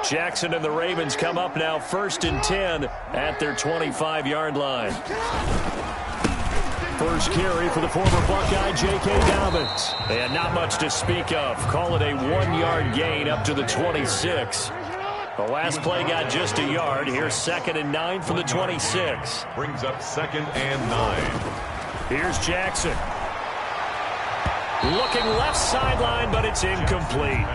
Jackson and the Ravens come up now 1st and 10 at their 25-yard line. First carry for the former Buckeye, J.K. Dobbins. And not much to speak of. Call it a 1-yard gain up to the 26. The last play got just a yard. Here's 2nd and 9 for the 26. Brings up 2nd and 9. Here's Jackson. Looking left sideline, but it's incomplete.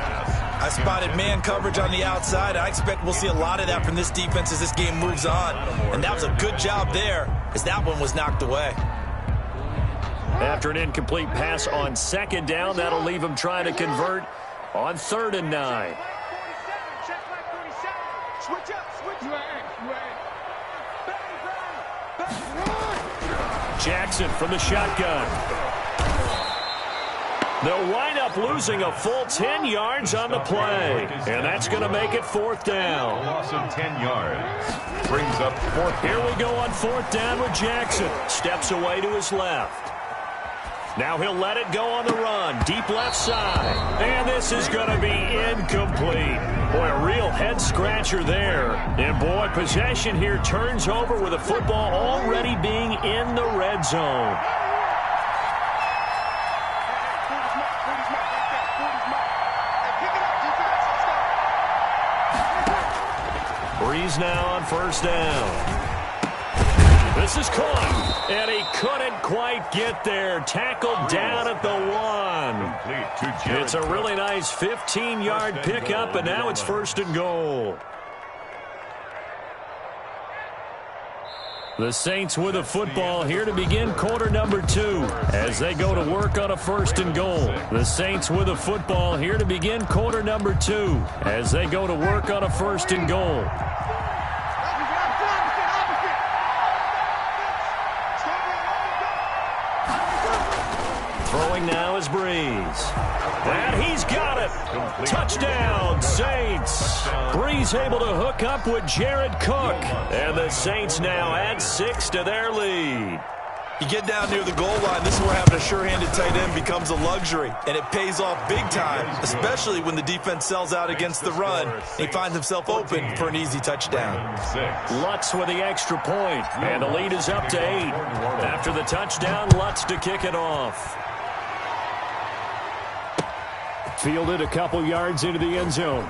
I spotted man coverage on the outside. I expect we'll see a lot of that from this defense as this game moves on. And that was a good job there as that one was knocked away. After an incomplete pass on 2nd down, that'll leave him trying to convert on 3rd and 9. Jackson from the shotgun. They'll wind up losing a full 10 yards on the play. And that's going to make it 4th down. Loss of 10 yards. Brings up 4th. Here we go on 4th down with Jackson. Steps away to his left. Now he'll let it go on the run. Deep left side. And this is going to be incomplete. Boy, a real head-scratcher there. And, boy, possession here turns over with the football already being in the red zone. Breeze now on 1st down. This is caught, and he couldn't quite get there. Tackled down at the 1. It's a really nice 15-yard pickup, and now it's 1st and goal. The Saints with a football here to begin quarter number 2 as they go to work on a 1st and goal. The Saints with a football here to begin quarter number 2 as they go to work on a 1st and goal. Throwing now is Breeze. And he's got it. Touchdown, Saints. Breeze able to hook up with Jared Cook. And the Saints now add 6 to their lead. You get down near the goal line, this is where having a sure-handed tight end becomes a luxury. And it pays off big time, especially when the defense sells out against the run. He finds himself open for an easy touchdown. Lutz with the extra point. And the lead is up to 8. After the touchdown, Lutz to kick it off. Fielded a couple yards into the end zone.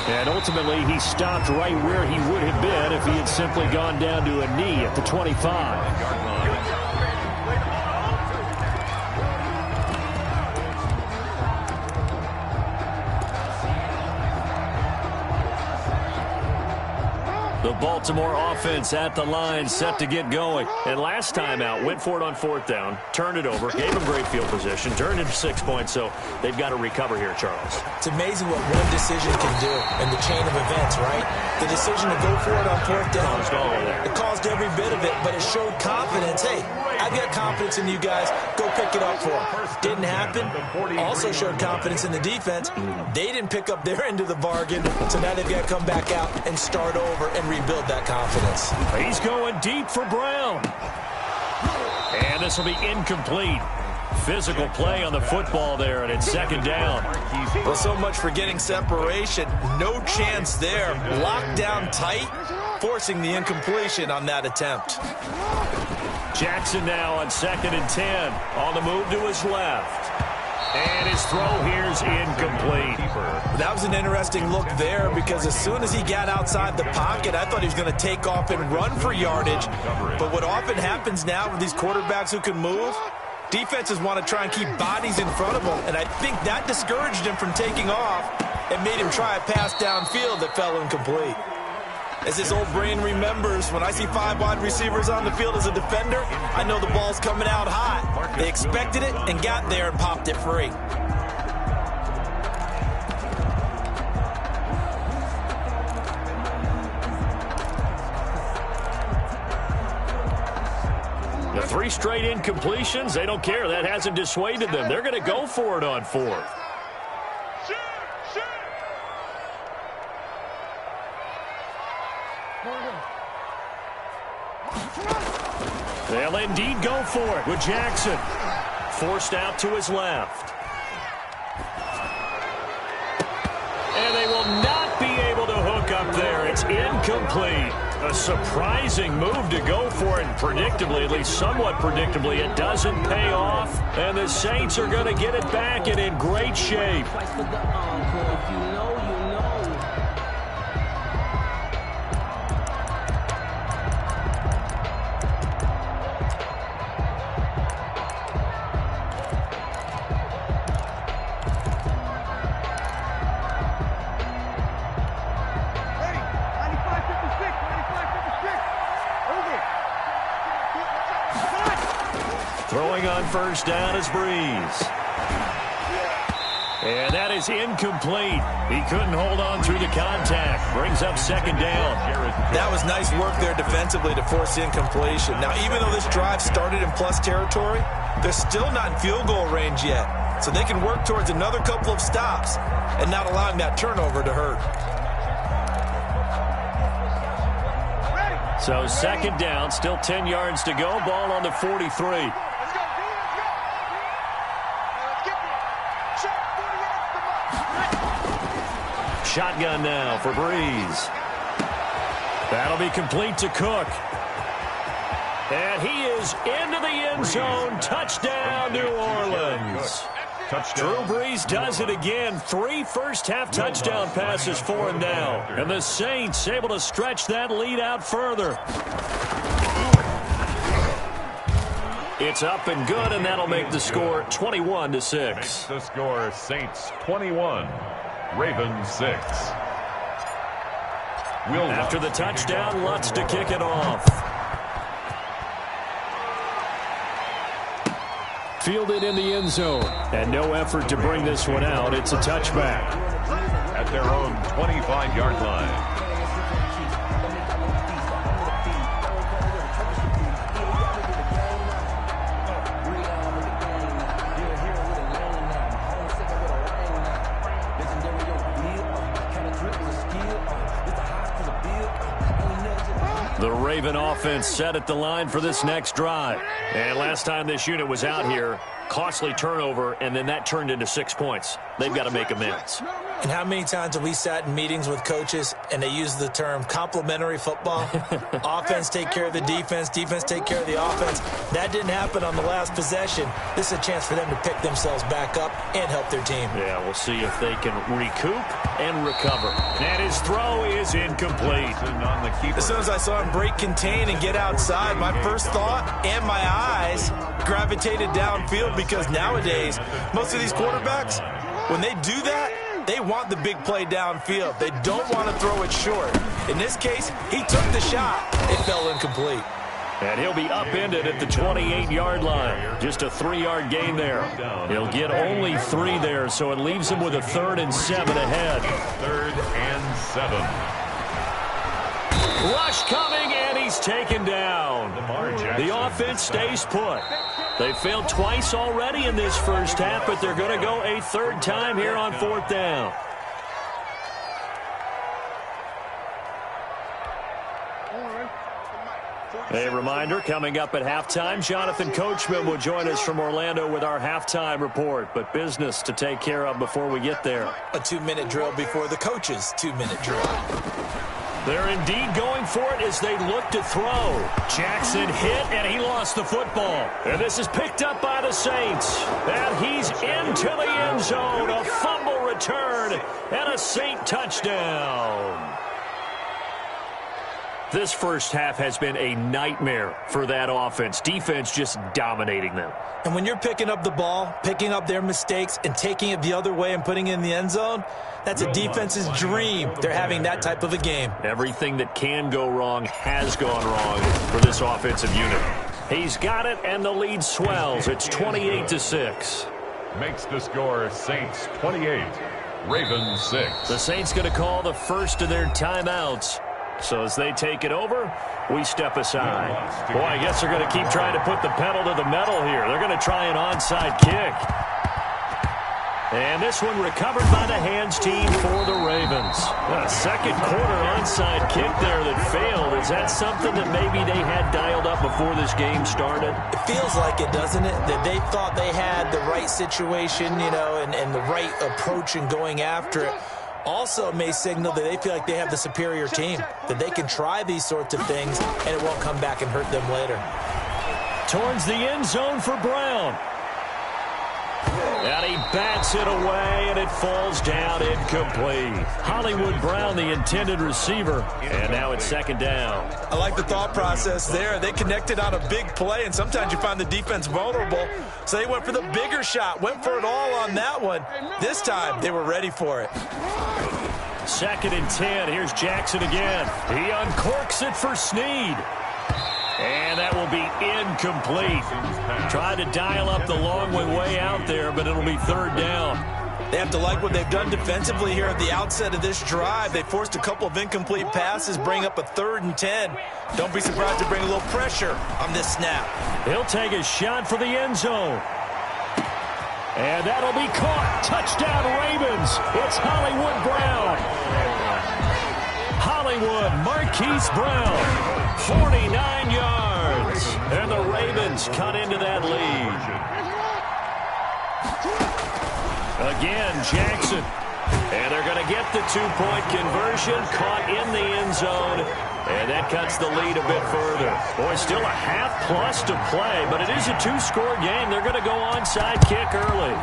And ultimately, he stopped right where he would have been if he had simply gone down to a knee at the 25. The Baltimore offense at the line, set to get going. And last time out, went for it on 4th down, turned it over, gave him great field position, turned it to 6 points, so they've got to recover here, Charles. It's amazing what one decision can do in the chain of events, right? The decision to go for it on 4th down, it caused every bit of it, but it showed confidence. Hey, I've got confidence in you guys. Go pick it up for them. Didn't happen. Also showed confidence in the defense. They didn't pick up their end of the bargain, so now they've got to come back out and start over and rebuild that confidence. He's going deep for Brown. And this will be incomplete. Physical play on the football there, and it's 2nd down. Well, so much for getting separation. No chance there. Locked down tight, forcing the incompletion on that attempt. Jackson now on 2nd and 10. On the move to his left. And his throw here's incomplete. That was an interesting look there because as soon as he got outside the pocket, I thought he was going to take off and run for yardage. But what often happens now with these quarterbacks who can move, defenses want to try and keep bodies in front of them. And I think that discouraged him from taking off and made him try a pass downfield that fell incomplete. As his old brain remembers, when I see 5 wide receivers on the field as a defender, I know the ball's coming out hot. They expected it and got there and popped it free. The 3 straight incompletions, they don't care. That hasn't dissuaded them. They're going to go for it on 4th. They'll indeed go for it with Jackson. Forced out to his left. And they will not A surprising move to go for it, and predictably, at least somewhat predictably, it doesn't pay off, and the Saints are going to get it back and in great shape. Throwing on first down is Breeze. And that is incomplete. He couldn't hold on through the contact. Brings up second down. That was nice work there defensively to force incompletion. Now, even though this drive started in plus territory, they're still not in field goal range yet. So they can work towards another couple of stops and not allowing that turnover to hurt. So second down, still 10 yards to go. Ball on the 43. Shotgun now for Breeze. That'll be complete to Cook. And he is into the end zone. Touchdown, New Orleans. Drew Brees does it again. 3 first-half touchdown passes for him now. And the Saints able to stretch that lead out further. It's up and good, and that'll make the score 21-6. The score, Saints 21, Ravens 6. After the touchdown, Lutz to kick it off. Fielded in the end zone. And no effort to bring this one out. It's a touchback. At their own 25-yard line. The Raven offense set at the line for this next drive. And last time this unit was out here, costly turnover, and then that turned into 6 points. They've got to make amends. And how many times have we sat in meetings with coaches and they use the term complementary football? Offense take care of the defense, defense take care of the offense. That didn't happen on the last possession. This is a chance for them to pick themselves back up and help their team. Yeah, we'll see if they can recoup and recover. And his throw is incomplete. As soon as I saw him break contain and get outside, my first thought and my eyes gravitated downfield, because nowadays, most of these quarterbacks, when they do that, they want the big play downfield. They don't want to throw it short. In this case, he took the shot. It fell incomplete. And he'll be upended at the 28-yard line. Just a 3-yard gain there. He'll get only 3 there, so it leaves him with a 3rd and 7 ahead. 3rd and 7. Rush coming, and he's taken down. The offense stays put. They failed twice already in this first half, but they're going to go a 3rd time here on 4th down. A reminder, coming up at halftime, Jonathan Coachman will join us from Orlando with our halftime report, but business to take care of before we get there. A 2-minute drill before the coach's 2-minute drill. They're indeed going for it as they look to throw. Jackson hit, and he lost the football. And this is picked up by the Saints. And he's into the end zone. A fumble return and a Saint touchdown. This first half has been a nightmare for that offense. Defense just dominating them. And when you're picking up the ball, picking up their mistakes, and taking it the other way and putting it in the end zone, that's a defense's dream. They're having that type of a game. Everything that can go wrong has gone wrong for this offensive unit. He's got it, and the lead swells. It's 28-6. Makes the score Saints 28, Ravens 6. The Saints going to call the first of their timeouts. So as they take it over, we step aside. Boy, I guess they're going to keep trying to put the pedal to the metal here. They're going to try an onside kick. And this one recovered by the hands team for the Ravens. A second quarter onside kick there that failed. Is that something that maybe they had dialed up before this game started? It feels like it, doesn't it? That they thought they had the right situation, you know, and the right approach in going after it. Also may signal that they feel like they have the superior team, that they can try these sorts of things and it won't come back and hurt them later. Towards the end zone for Brown. And he bats it away, and it falls down incomplete. Hollywood Brown, the intended receiver, and now it's second down. I like the thought process there. They connected on a big play, and sometimes you find the defense vulnerable, so they went for the bigger shot, went for it all on that one. This time, they were ready for it. Second and 10. Here's Jackson again. He uncorks it for Snead. And that will be incomplete. Tried to dial up the long way out there, but it'll be third down. They have to like what they've done defensively here at the outset of this drive. They forced a couple of incomplete passes, bring up a 3rd and 10. Don't be surprised to bring a little pressure on this snap. He'll take a shot for the end zone. And that'll be caught. Touchdown, Ravens. It's Hollywood Brown. Hollywood Marquise Brown. 49 yards. And the Ravens cut into that lead. Again, Jackson. And they're going to get the 2-point conversion. Caught in the end zone. And that cuts the lead a bit further. Boy, still a half-plus to play, but it is a 2-score game. They're going to go onside kick early.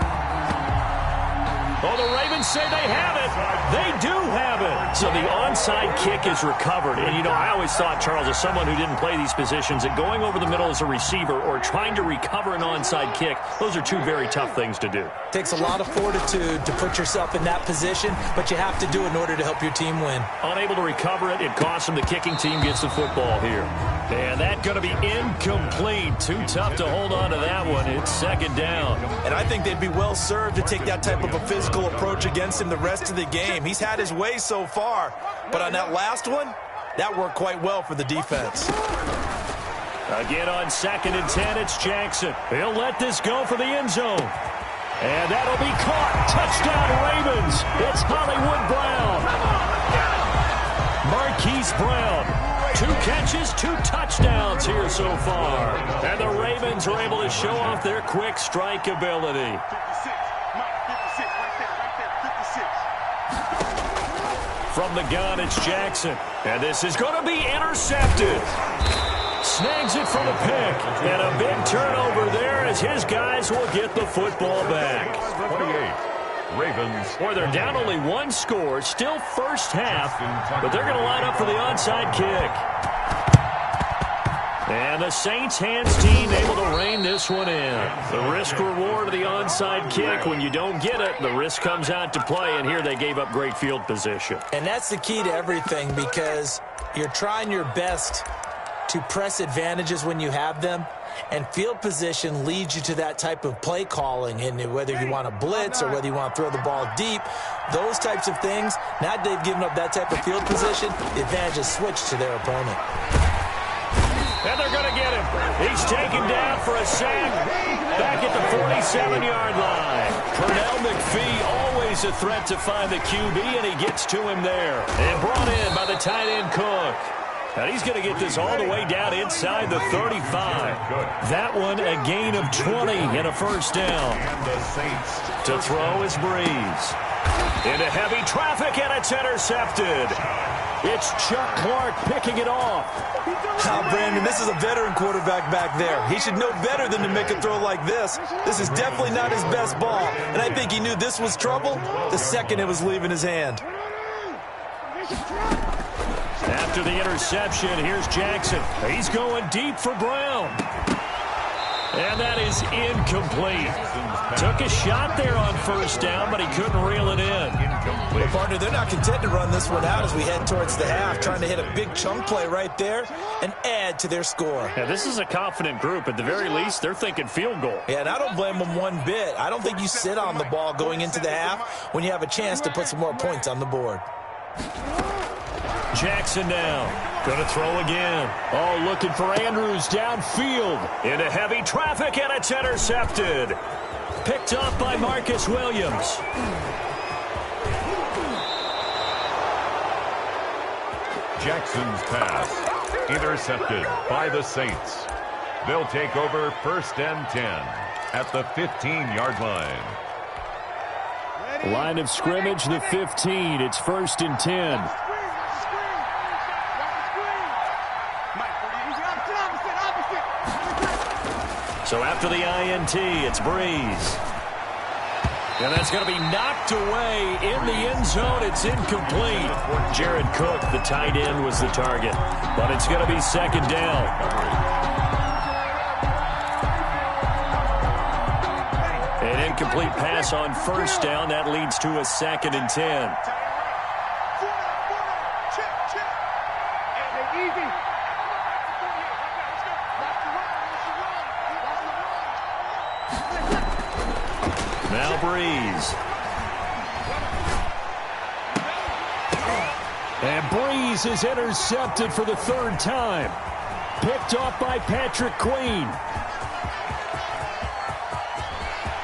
Oh, the Ravens say they have it. They do have it. So the onside kick is recovered. And, you know, I always thought, Charles, as someone who didn't play these positions, that going over the middle as a receiver or trying to recover an onside kick, those are two very tough things to do. Takes a lot of fortitude to put yourself in that position, but you have to do it in order to help your team win. Unable to recover it, it costs them. The kicking team gets the football here. And that's going to be incomplete. Too tough to hold on to that one. It's second down. And I think they'd be well served to take that type of a physical approach against him the rest of the game. He's had his way so far, but on that last one, that worked quite well for the defense. Again on second and 10, it's Jackson. He'll let this go for the end zone. And that'll be caught. Touchdown, Ravens. It's Hollywood Brown. Marquise Brown. 2 catches, 2 touchdowns here so far. And the Ravens are able to show off their quick strike ability. From the gun, it's Jackson. And this is going to be intercepted. Snags it for the pick. And a big turnover there as his guys will get the football back. 28, Ravens. Boy, they're down only 1 score. Still first half. But they're going to line up for the onside kick. And the Saints hands team able to rein this one in. The risk-reward of the onside kick. When you don't get it, the risk comes out to play. And here they gave up great field position. And that's the key to everything, because you're trying your best to press advantages when you have them. And field position leads you to that type of play calling. And whether you want to blitz or whether you want to throw the ball deep, those types of things, now that they've given up that type of field position, the advantage is switched to their opponent. And they're going to get him. He's taken down for a sack back at the 47-yard line. Pernell McPhee, always a threat to find the QB, and he gets to him there. And brought in by the tight end Cook. And he's going to get this all the way down inside the 35. That one a gain of 20 and a first down. To throw is Breeze. Into heavy traffic, and it's intercepted. It's Chuck Clark picking it off. Brandon, this is a veteran quarterback back there. He should know better than to make a throw like this. This is definitely not his best ball, and I think he knew this was trouble the second it was leaving his hand. After the interception, here's Jackson. He's going deep for Brown. And that is incomplete. Took a shot there on first down, but he couldn't reel it in. Well, partner, they're not content to run this one out as we head towards the half, trying to hit a big chunk play right there and add to their score. Yeah, this is a confident group. At the very least, they're thinking field goal. Yeah, and I don't blame them one bit. I don't think you sit on the ball going into the half when you have a chance to put some more points on the board. Jackson now. Going to throw again. Oh, looking for Andrews downfield. Into heavy traffic, and it's intercepted. Picked up by Marcus Williams. Jackson's pass intercepted by the Saints. They'll take over 1st and 10 at the 15-yard line. Line of scrimmage, the 15. It's 1st and 10. So after the INT, it's Breeze. And that's going to be knocked away in the end zone. It's incomplete. Jared Cook, the tight end, was the target. But it's going to be 2nd down. An incomplete pass on 1st down. That leads to a 2nd and 10. Now Breeze. And Breeze is intercepted for the 3rd time. Picked off by Patrick Queen.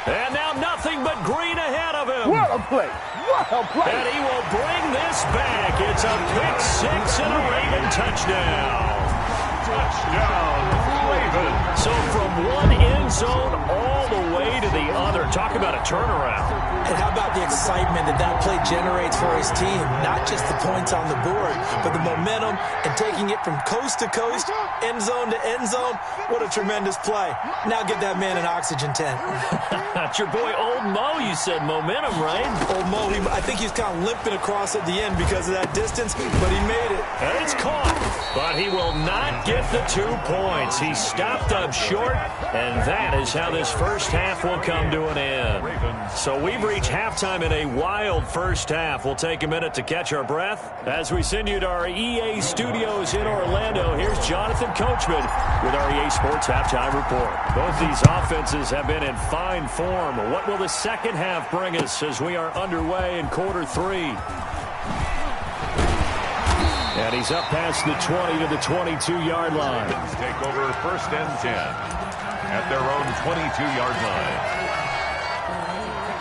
And now nothing but green ahead of him. What a play. What a play. And he will bring this back. It's a pick 6 and a Raven touchdown. Touchdown, Ravens. So from one end zone all the way to the other. Talk about a turnaround. And how about the excitement that that play generates for his team? Not just the points on the board, but the momentum and taking it from coast to coast, end zone to end zone. What a tremendous play. Now give that man an oxygen tent. That's your boy Old Mo. You said momentum, right? Old Mo, I think he's kind of limping across at the end because of that distance, but he made it. And it's caught. But he will not get the 2 points. He stopped up short, and that is how this first half will come to an end. So we've reached halftime in a wild first half. We'll take a minute to catch our breath as we send you to our EA studios in Orlando. Here's Jonathan Coachman with our EA Sports Halftime Report. Both these offenses have been in fine form. What will the second half bring us as we are underway in quarter 3? And he's up past the 20 to the 22-yard line. Take over 1st and 10 at their own 22-yard line.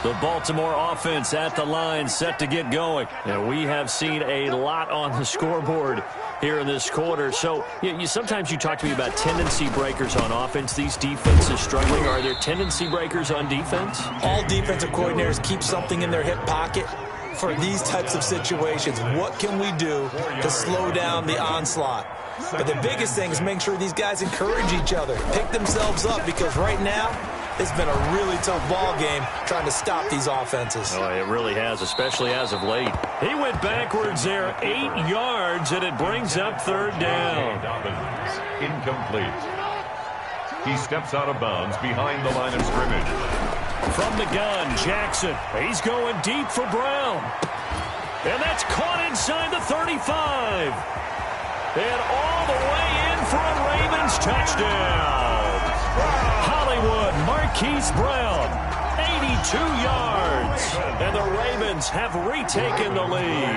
The Baltimore offense at the line, set to get going. And we have seen a lot on the scoreboard here in this quarter. So sometimes you talk to me about tendency breakers on offense. These defenses struggling. Are there tendency breakers on defense? All defensive coordinators keep something in their hip pocket for these types of situations. What can we do to slow down the onslaught? But the biggest thing is make sure these guys encourage each other, pick themselves up, because right now it's been a really tough ball game trying to stop these offenses. Oh, it really has, especially as of late. He went backwards there 8 yards, and it brings up 3rd down. Dobbins, incomplete. He steps out of bounds behind the line of scrimmage. From the gun, Jackson. He's going deep for Brown. And that's caught inside the 35. And all the way in for a Ravens touchdown. Hollywood Marquise Brown, 82 yards. And the Ravens have retaken the lead.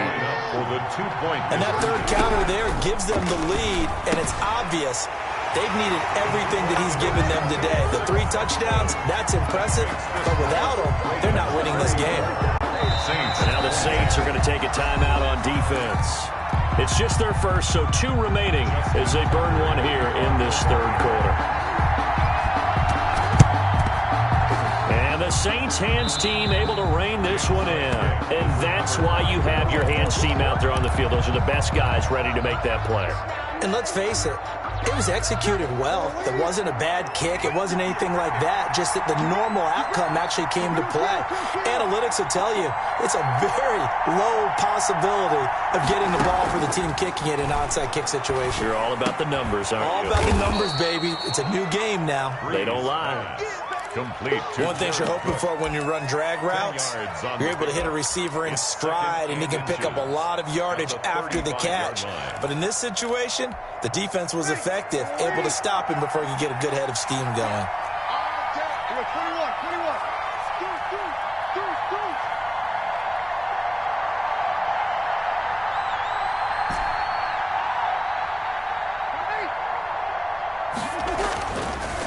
For the 2-point. And that 3rd counter there gives them the lead, and it's obvious they've needed everything that he's given them today. The 3 touchdowns, that's impressive, but without him, they're not winning this game. Now the Saints are going to take a timeout on defense. It's just their first, so 2 remaining as they burn one here in this 3rd quarter. And the Saints hands team able to rein this one in. And that's why you have your hands team out there on the field. Those are the best guys ready to make that play. And let's face it, it was executed well. It wasn't a bad kick. It wasn't anything like that. Just that the normal outcome actually came to play. Analytics will tell you it's a very low possibility of getting the ball for the team kicking it in an onside kick situation. You're all about the numbers, aren't you? All about the numbers, baby. It's a new game now. They don't lie. Complete. One thing you're hoping for when you run drag routes, you're able to hit a receiver in stride, and he can pick up a lot of yardage after the catch. But in this situation, the defense was effective, able to stop him before he could get a good head of steam going.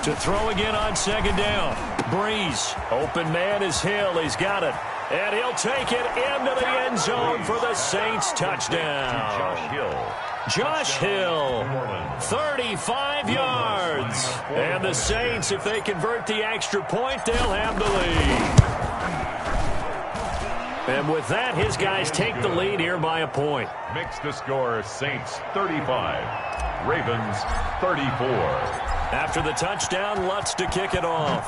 To throw again on 2nd down. Breeze. Open man is Hill. He's got it. And he'll take it into the end zone for the Saints touchdown. Josh Hill, 35 yards. And the Saints, if they convert the extra point, they'll have the lead. And with that, his guys take the lead here by a point. Makes the score Saints 35, Ravens 34. After the touchdown, Lutz to kick it off.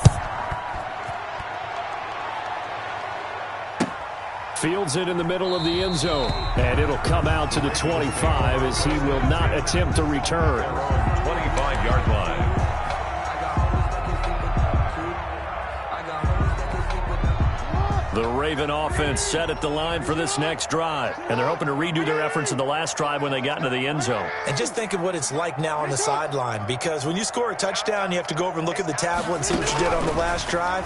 Fields it in the middle of the end zone. And it'll come out to the 25 as he will not attempt to return. 25-yard line. The Raven offense set at the line for this next drive. And they're hoping to redo their efforts in the last drive when they got into the end zone. And just think of what it's like now on the sideline, because when you score a touchdown, you have to go over and look at the tablet and see what you did on the last drive.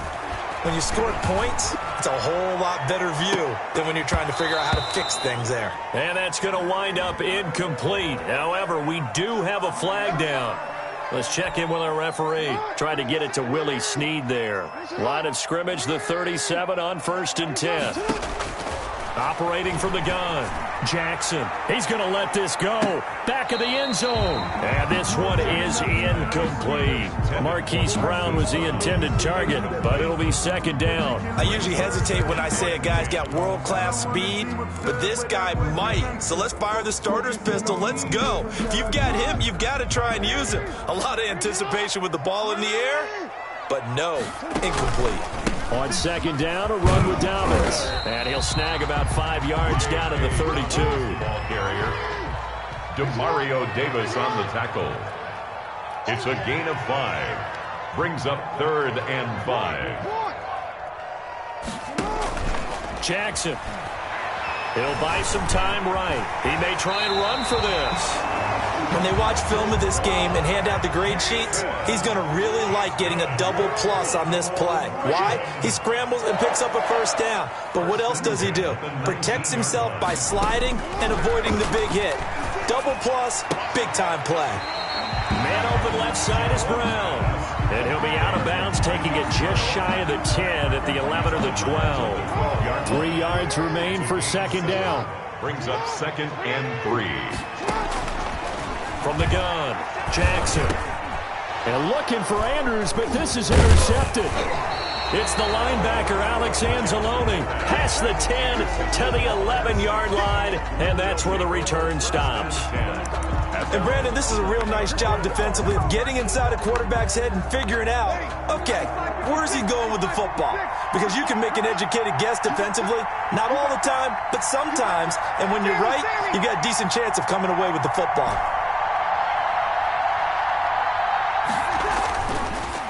When you scored points, it's a whole lot better view than when you're trying to figure out how to fix things there. And that's going to wind up incomplete. However, we do have a flag down. Let's check in with our referee. Trying to get it to Willie Snead there. Line of scrimmage, the 37 on 1st and 10. Operating from the gun, Jackson. He's going to let this go. Back of the end zone. And this one is incomplete. Marquise Brown was the intended target, but it'll be 2nd down. I usually hesitate when I say a guy's got world-class speed, but this guy might. So let's fire the starter's pistol. Let's go. If you've got him, you've got to try and use him. A lot of anticipation with the ball in the air, but no, incomplete. On 2nd down, a run with Dobbins. And he'll snag about 5 yards down to the 32. Ball carrier, Demario Davis on the tackle. It's a gain of 5. Brings up 3rd and 5. Jackson. He'll buy some time right. He may try and run for this. When they watch film of this game and hand out the grade sheets, he's going to really like getting a double plus on this play. Why? He scrambles and picks up a 1st down. But what else does he do? Protects himself by sliding and avoiding the big hit. Double plus, big-time play. Man open left side is Brown. And he'll be out of bounds, taking it just shy of the 10 at the 11 or the 12. 3 yards remain for 2nd down. Brings up 2nd and 3. From the gun, Jackson. And looking for Andrews, but this is intercepted. It's the linebacker, Alex Anzalone, past the 10 to the 11-yard line, and that's where the return stops. And Brandon, this is a real nice job defensively of getting inside a quarterback's head and figuring out, okay, where's he going with the football? Because you can make an educated guess defensively, not all the time, but sometimes, and when you're right, you got a decent chance of coming away with the football.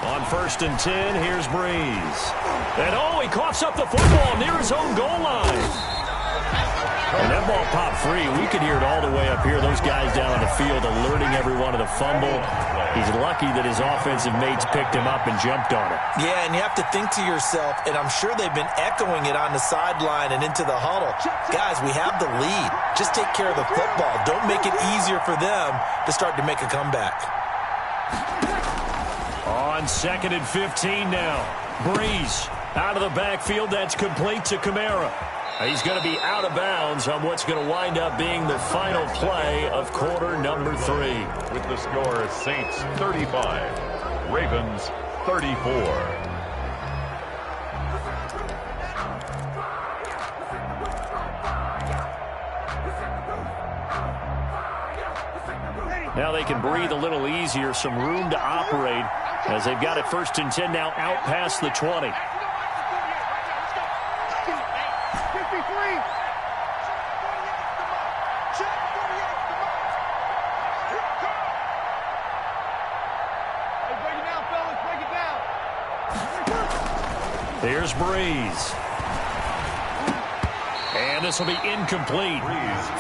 On 1st and 10, here's Breeze. And oh, he coughs up the football near his own goal line. And that ball popped free. We could hear it all the way up here. Those guys down on the field alerting everyone of the fumble. He's lucky that his offensive mates picked him up and jumped on it. Yeah, and you have to think to yourself, and I'm sure they've been echoing it on the sideline and into the huddle. Guys, we have the lead. Just take care of the football. Don't make it easier for them to start to make a comeback. On 2nd and 15 now. Breeze out of the backfield. That's complete to Kamara. He's going to be out of bounds on what's going to wind up being the final play of quarter number 3. With the score, Saints 35, Ravens 34. Now they can breathe a little easier, some room to operate as they've got it 1st and 10 now out past the 20. Here's Breeze. And this will be incomplete.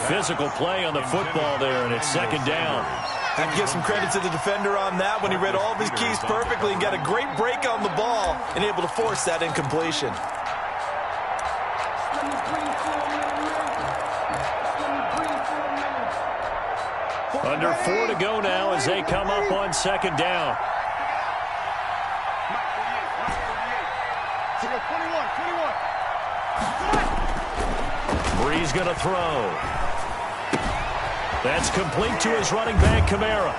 Physical play on the football there, and it's 2nd down. I have to give some credit to the defender on that when he read all of his keys perfectly and got a great break on the ball and able to force that incompletion. Under 4 to go now as they come up on 2nd down. Breeze going to throw. That's complete to his running back, Kamara.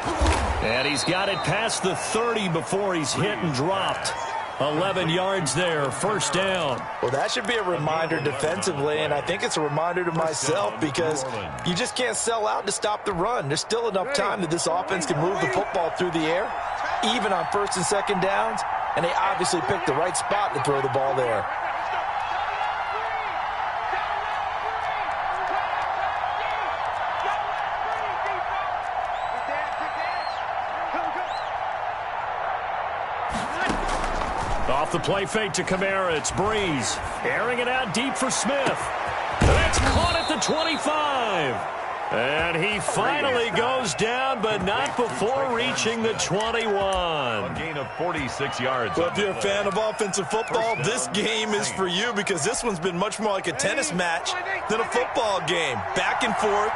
And he's got it past the 30 before he's hit and dropped. 11 yards there, first down. Well, that should be a reminder defensively, and I think it's a reminder to myself because you just can't sell out to stop the run. There's still enough time that this offense can move the football through the air, even on first and second downs, and they obviously picked the right spot to throw the ball there. Off the play fake to Kamara, it's Breeze. Airing it out deep for Smith. That's caught at the 25. And he finally goes down, but not before reaching the 21. A gain of 46 yards. Well, if you're a fan of offensive football, this game is for you because this one's been much more like a tennis match than a football game. Back and forth,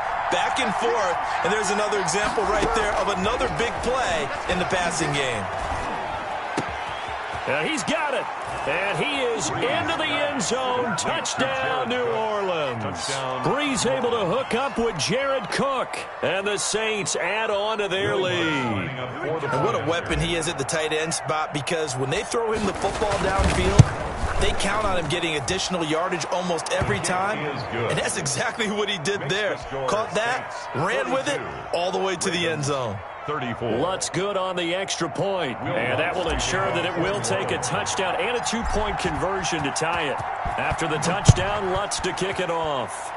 and there's another example right there of another big play in the passing game. He's got it. And he is into the end zone. Touchdown, New Orleans. Breeze able to hook up with Jared Cook. And the Saints add on to their lead. And what a weapon he is at the tight end spot because when they throw him the football downfield, they count on him getting additional yardage almost every time. And that's exactly what he did there. Caught that, ran with it, all the way to the end zone. 34. Lutz good on the extra point, and that will ensure that it will take a touchdown and a 2-point conversion to tie it. After the touchdown, Lutz to kick it off.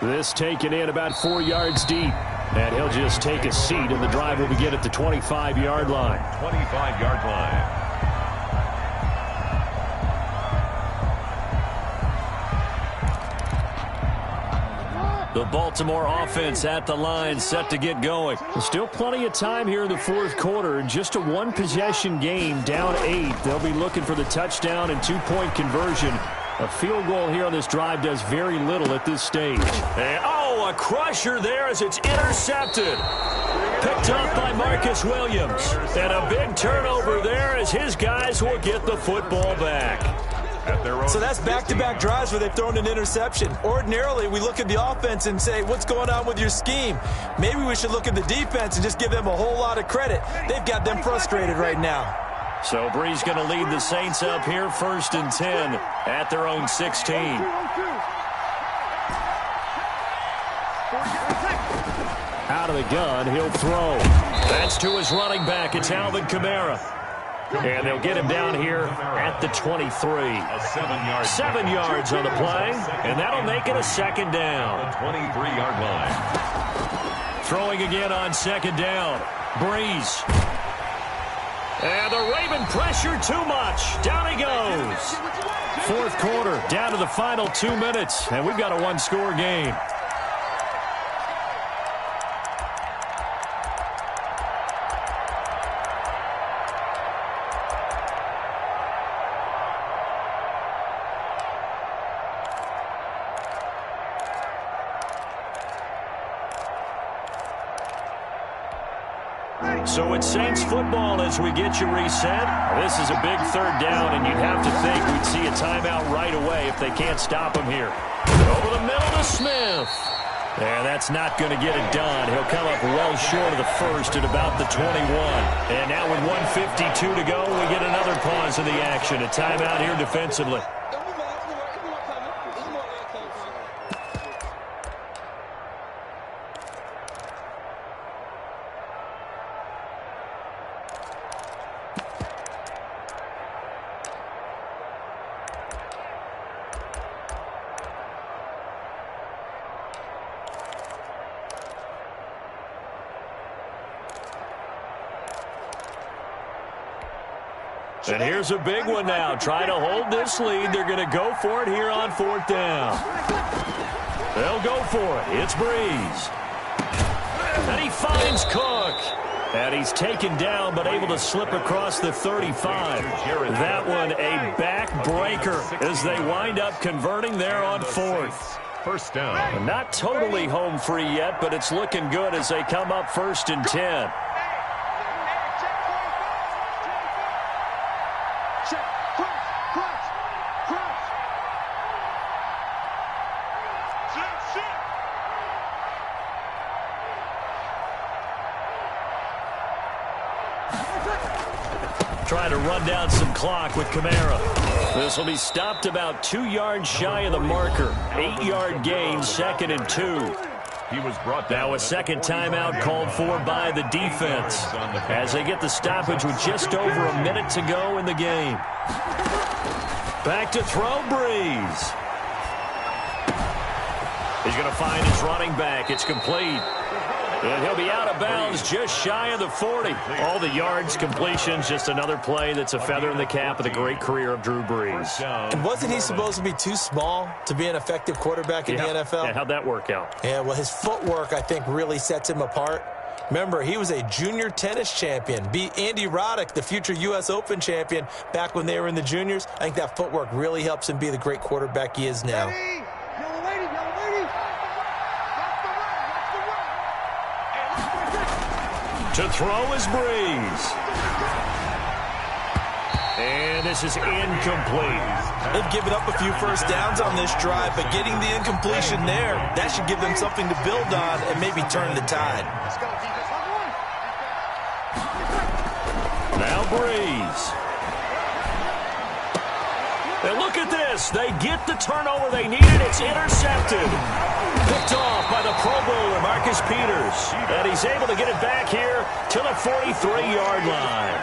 This taken in about 4 yards deep, and he'll just take a seat, and the drive will begin at the 25-yard line. 25-yard line. The Baltimore offense at the line, set to get going. Still plenty of time here in the fourth quarter. Just a one-possession game, down 8. They'll be looking for the touchdown and 2-point conversion. A field goal here on this drive does very little at this stage. And, a crusher there as it's intercepted. Picked up by Marcus Williams. And a big turnover there as his guys will get the football back. So that's back-to-back drives where they've thrown an interception. Ordinarily, we look at the offense and say, what's going on with your scheme? Maybe we should look at the defense and just give them a whole lot of credit. They've got them frustrated right now. So Breeze going to lead the Saints up here, 1st and 10 at their own 16. Out of the gun, he'll throw. That's to his running back. It's Alvin Kamara. And they'll get him down here at the 23. 7 yards on the play, and that'll make it a second down. 23-yard line. Throwing again on second down. Breeze. And the Raven pressure too much. Down he goes. Fourth quarter, down to the final 2 minutes, and we've got a one-score game. So it's Saints football as we get you reset. This is a big third down, and you'd have to think we'd see a timeout right away if they can't stop him here. Over the middle to Smith. And that's not going to get it done. He'll come up well short of the first at about the 21. And now with 1:52 to go, we get another pause in the action. A timeout here defensively. And here's a big one now. Trying to hold this lead. They're going to go for it here on 4th down. They'll go for it. It's Breeze. And he finds Cook. And he's taken down but able to slip across the 35. That one a backbreaker as they wind up converting there on 4th. First down. Not totally home free yet, but it's looking good as they come up 1st and 10. Trying to run down some clock with Kamara. This will be stopped about 2 yards shy of the marker. 8-yard gain, 2nd and 2. He was brought down. Now a second timeout called for by the defense as they get the stoppage with just over a minute to go in the game. Back to throw, Breeze. He's going to find his running back. It's complete. And he'll be out of bounds just shy of the 40. All the yards, completions, just another play that's a feather in the cap of the great career of Drew Brees. And wasn't he supposed to be too small to be an effective quarterback in the NFL? Yeah, how'd that work out? Yeah, well, his footwork, I think, really sets him apart. Remember, he was a junior tennis champion. Beat Andy Roddick, the future U.S. Open champion, back when they were in the juniors. I think that footwork really helps him be the great quarterback he is now. To throw is Breeze. And this is incomplete. They've given up a few first downs on this drive, but getting the incompletion there, that should give them something to build on and maybe turn the tide. Now Breeze. And look at this. They get the turnover they needed. It's intercepted. Picked off by the Pro Bowler, Marcus Peters. And he's able to get it back here to the 43-yard line.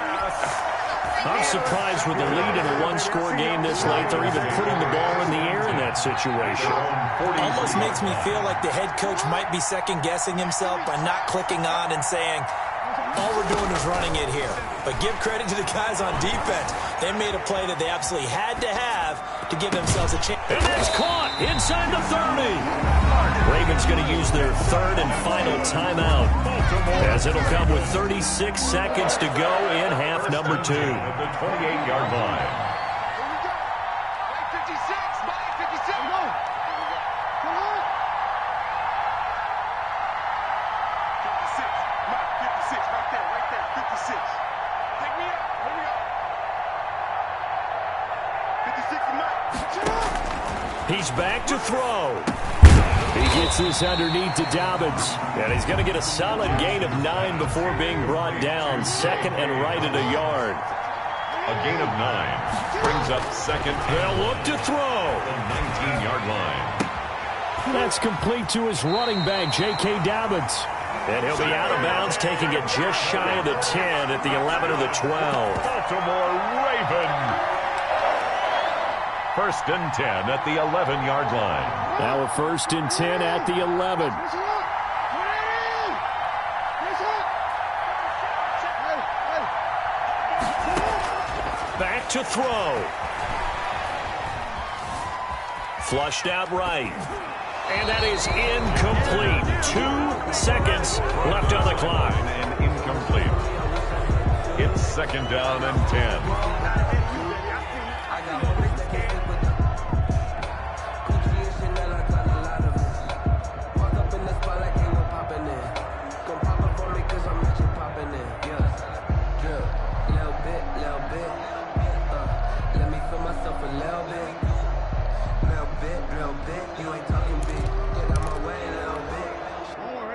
I'm surprised with the lead in a one-score game this late. They're even putting the ball in the air in that situation. Almost makes me feel like the head coach might be second-guessing himself by not clicking on and saying, all we're doing is running it here. But give credit to the guys on defense. They made a play that they absolutely had to have to give themselves a chance. And it's caught inside the 30. Ravens going to use their third and final timeout, as it'll come with 36 seconds to go in half number 2. The 28-yard line. He's back to throw. He gets this underneath to Dobbins. And he's going to get a solid gain of 9 before being brought down. 2nd and right at a yard. A gain of 9 brings up 2nd. They'll look to throw. The 19-yard line. That's complete to his running back, J.K. Dobbins. And he'll be out of bounds, taking it just shy of the 10 at the 11 or the 12. Baltimore Ravens. 1st and 10 at the 11-yard line. Now a 1st and 10 at the 11. Back to throw. Flushed out right. And that is incomplete. 2 seconds left on the clock. And incomplete. It's 2nd down and 10.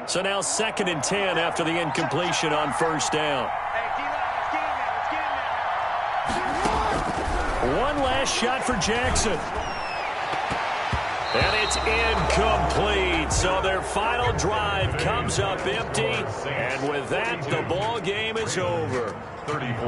So now 2nd and 10 after the incompletion on 1st down. One last shot for Jackson. And it's incomplete. So their final drive comes up empty. And with that, the ball game is over. 34.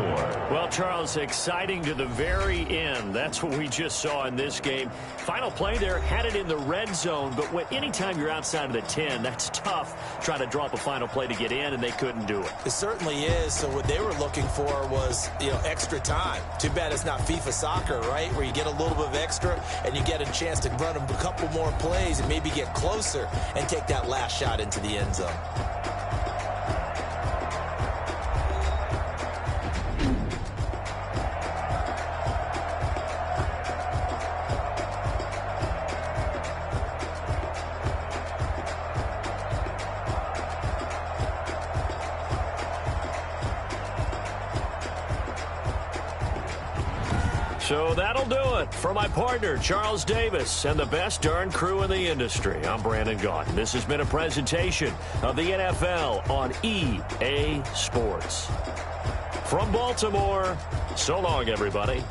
Well, Charles, exciting to the very end. That's what we just saw in this game. Final play there, had it in the red zone, but anytime you're outside of the 10, that's tough trying to draw up a final play to get in, and they couldn't do it. It certainly is. So what they were looking for was, extra time. Too bad it's not FIFA soccer, right, where you get a little bit of extra and you get a chance to run a couple more plays and maybe get closer and take that last shot into the end zone. So that'll do it for my partner, Charles Davis, and the best darn crew in the industry. I'm Brandon Gaudin. This has been a presentation of the NFL on EA Sports. From Baltimore, So long, everybody.